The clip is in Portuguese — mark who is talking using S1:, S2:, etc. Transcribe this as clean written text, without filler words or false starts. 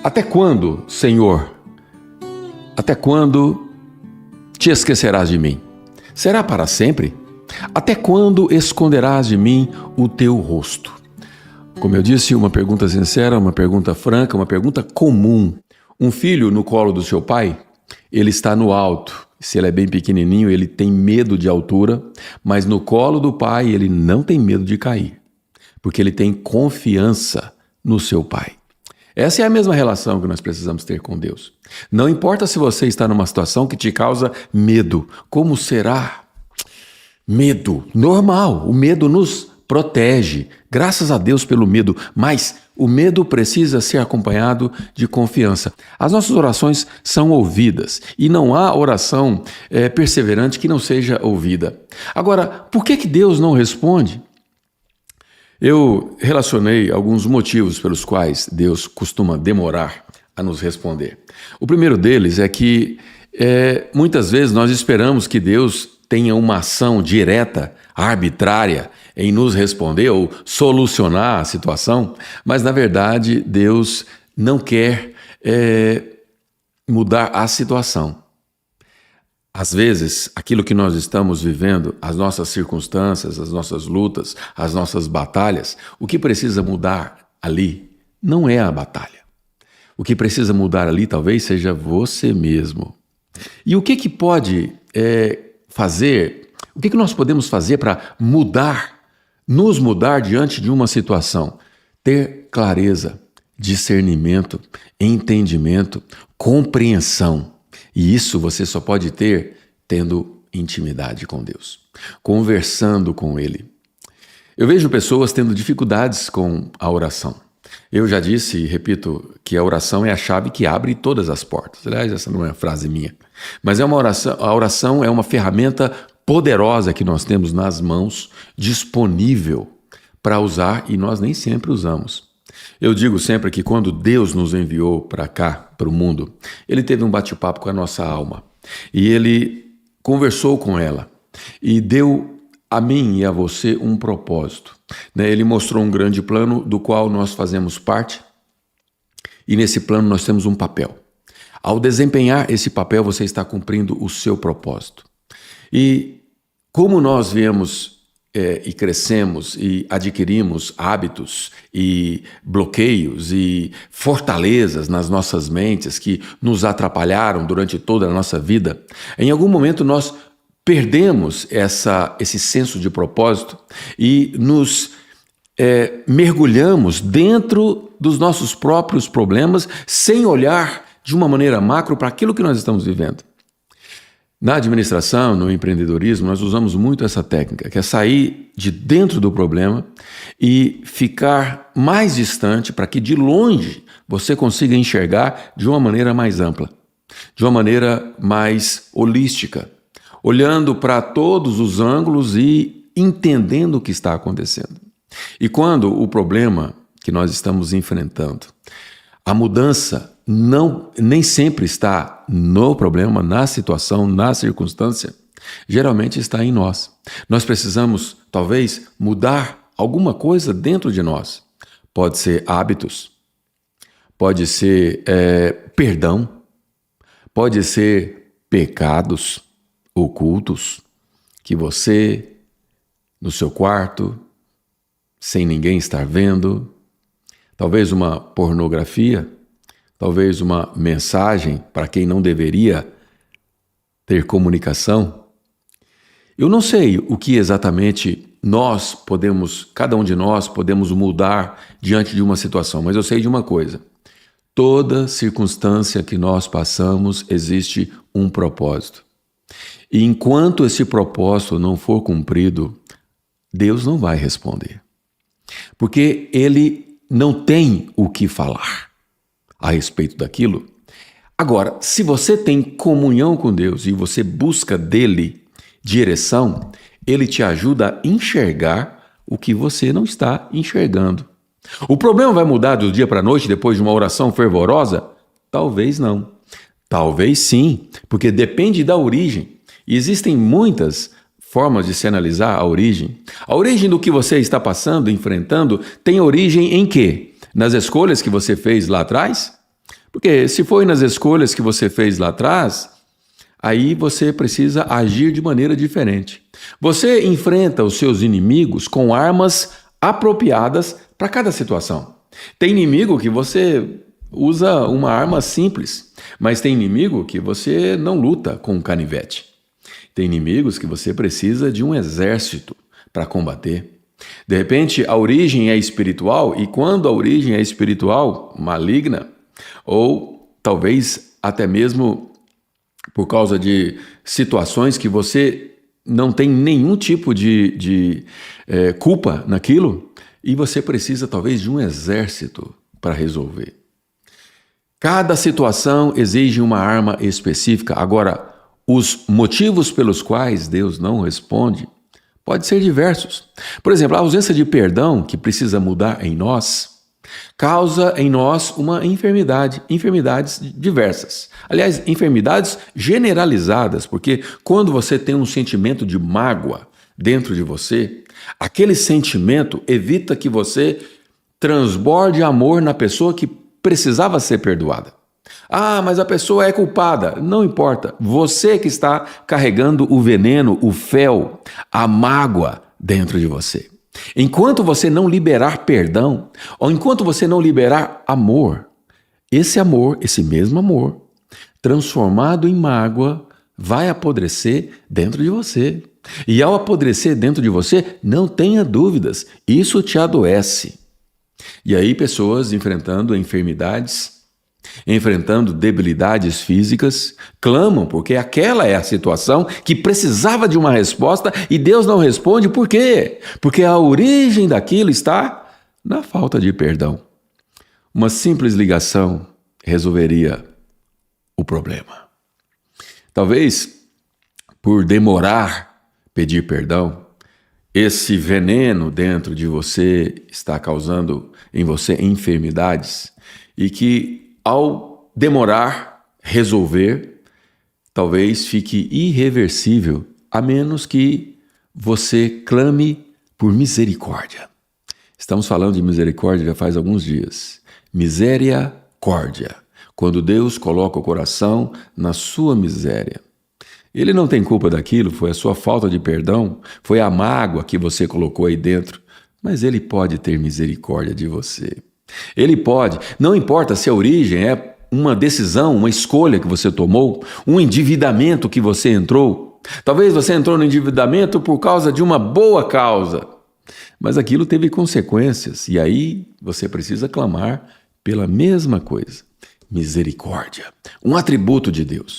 S1: Até quando, Senhor? Até quando te esquecerás de mim? Será para sempre? Até quando esconderás de mim o teu rosto? Como eu disse, uma pergunta sincera, uma pergunta franca, uma pergunta comum. Um filho no colo do seu pai, ele está no alto. Se ele é bem pequenininho, ele tem medo de altura, mas no colo do pai ele não tem medo de cair, porque ele tem confiança no seu pai. Essa é a mesma relação que nós precisamos ter com Deus. Não importa se você está numa situação que te causa medo. Como será? Medo, normal. O medo nos protege. Graças a Deus pelo medo. Mas o medo precisa ser acompanhado de confiança. As nossas orações são ouvidas e não há oração perseverante que não seja ouvida. Agora, por que Deus não responde? Eu relacionei alguns motivos pelos quais Deus costuma demorar a nos responder. O primeiro deles é que muitas vezes nós esperamos que Deus tenha uma ação direta, arbitrária, em nos responder ou solucionar a situação, mas na verdade Deus não quer mudar a situação. Às vezes, aquilo que nós estamos vivendo, as nossas circunstâncias, as nossas lutas, as nossas batalhas, o que precisa mudar ali não é a batalha. O que precisa mudar ali talvez seja você mesmo. E o que pode fazer, o que nós podemos fazer para nos mudar diante de uma situação? Ter clareza, discernimento, entendimento, compreensão. E isso você só pode ter tendo intimidade com Deus, conversando com Ele. Eu vejo pessoas tendo dificuldades com a oração. Eu já disse e repito que a oração é a chave que abre todas as portas. Aliás, essa não é uma frase minha, mas a oração é uma ferramenta poderosa que nós temos nas mãos, disponível para usar e nós nem sempre usamos. Eu digo sempre que quando Deus nos enviou para cá, para o mundo, Ele teve um bate-papo com a nossa alma e Ele conversou com ela e deu a mim e a você um propósito. Ele mostrou um grande plano do qual nós fazemos parte e nesse plano nós temos um papel. Ao desempenhar esse papel, você está cumprindo o seu propósito. E como nós viemos e crescemos e adquirimos hábitos e bloqueios e fortalezas nas nossas mentes que nos atrapalharam durante toda a nossa vida, em algum momento nós perdemos esse senso de propósito e nos mergulhamos dentro dos nossos próprios problemas sem olhar de uma maneira macro para aquilo que nós estamos vivendo. Na administração, no empreendedorismo, nós usamos muito essa técnica, que é sair de dentro do problema e ficar mais distante para que de longe você consiga enxergar de uma maneira mais ampla, de uma maneira mais holística, olhando para todos os ângulos e entendendo o que está acontecendo. E quando o problema que nós estamos enfrentando, a mudança nem sempre está no problema, na situação, na circunstância, geralmente está em nós. Nós precisamos, talvez, mudar alguma coisa dentro de nós. Pode ser hábitos, pode ser perdão, pode ser pecados ocultos que você, no seu quarto, sem ninguém estar vendo, talvez uma pornografia, talvez uma mensagem para quem não deveria ter comunicação. Eu não sei o que exatamente cada um de nós podemos mudar diante de uma situação, mas eu sei de uma coisa. Toda circunstância que nós passamos existe um propósito. E enquanto esse propósito não for cumprido, Deus não vai responder. Porque Ele não tem o que falar a respeito daquilo. Agora, se você tem comunhão com Deus e você busca dele direção, ele te ajuda a enxergar o que você não está enxergando. O problema vai mudar do dia para a noite depois de uma oração fervorosa? Talvez não. Talvez sim, porque depende da origem. E existem muitas formas de se analisar a origem. A origem do que você está passando, enfrentando, tem origem em quê? Nas escolhas que você fez lá atrás? Porque se foi nas escolhas que você fez lá atrás, aí você precisa agir de maneira diferente. Você enfrenta os seus inimigos com armas apropriadas para cada situação. Tem inimigo que você usa uma arma simples, mas tem inimigo que você não luta com um canivete. Tem inimigos que você precisa de um exército para combater. De repente, a origem é espiritual, e quando a origem é espiritual, maligna, ou talvez até mesmo por causa de situações que você não tem nenhum tipo de culpa naquilo, e você precisa talvez de um exército para resolver. Cada situação exige uma arma específica. Agora, os motivos pelos quais Deus não responde podem ser diversos. Por exemplo, a ausência de perdão que precisa mudar em nós causa em nós uma enfermidade, enfermidades diversas. Aliás, enfermidades generalizadas, porque quando você tem um sentimento de mágoa dentro de você, aquele sentimento evita que você transborde amor na pessoa que precisava ser perdoada. Ah, mas a pessoa é culpada. Não importa. Você que está carregando o veneno, o fel, a mágoa dentro de você. Enquanto você não liberar perdão, ou enquanto você não liberar amor, esse mesmo amor, transformado em mágoa, vai apodrecer dentro de você. E ao apodrecer dentro de você, não tenha dúvidas, isso te adoece. E aí pessoas enfrentando enfermidades, enfrentando debilidades físicas, clamam porque aquela é a situação que precisava de uma resposta e Deus não responde. Por quê? Porque a origem daquilo está na falta de perdão. Uma simples ligação resolveria o problema. Talvez por demorar pedir perdão, esse veneno dentro de você está causando em você enfermidades e que ao demorar resolver, talvez fique irreversível, a menos que você clame por misericórdia. Estamos falando de misericórdia já faz alguns dias. Misericórdia, quando Deus coloca o coração na sua miséria. Ele não tem culpa daquilo, foi a sua falta de perdão, foi a mágoa que você colocou aí dentro, mas Ele pode ter misericórdia de você. Ele pode, não importa se a origem é uma decisão, uma escolha que você tomou, um endividamento que você entrou. Talvez você entrou no endividamento por causa de uma boa causa, mas aquilo teve consequências e aí você precisa clamar pela mesma coisa. Misericórdia, um atributo de Deus.